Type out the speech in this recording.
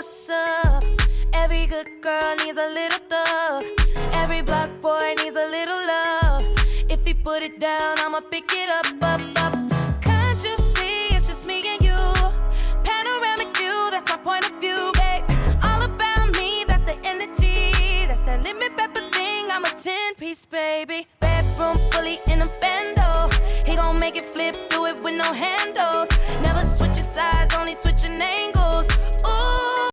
what's up? Every good girl needs a little thug. Every block boy needs a little love. If he put it down, I'ma pick it up, up, up. Can't you see it's just me and you? Panoramic view, that's my point of view, babe. All about me, that's the energy. That's that lemon pepper thing, I'm a 10-piece, baby.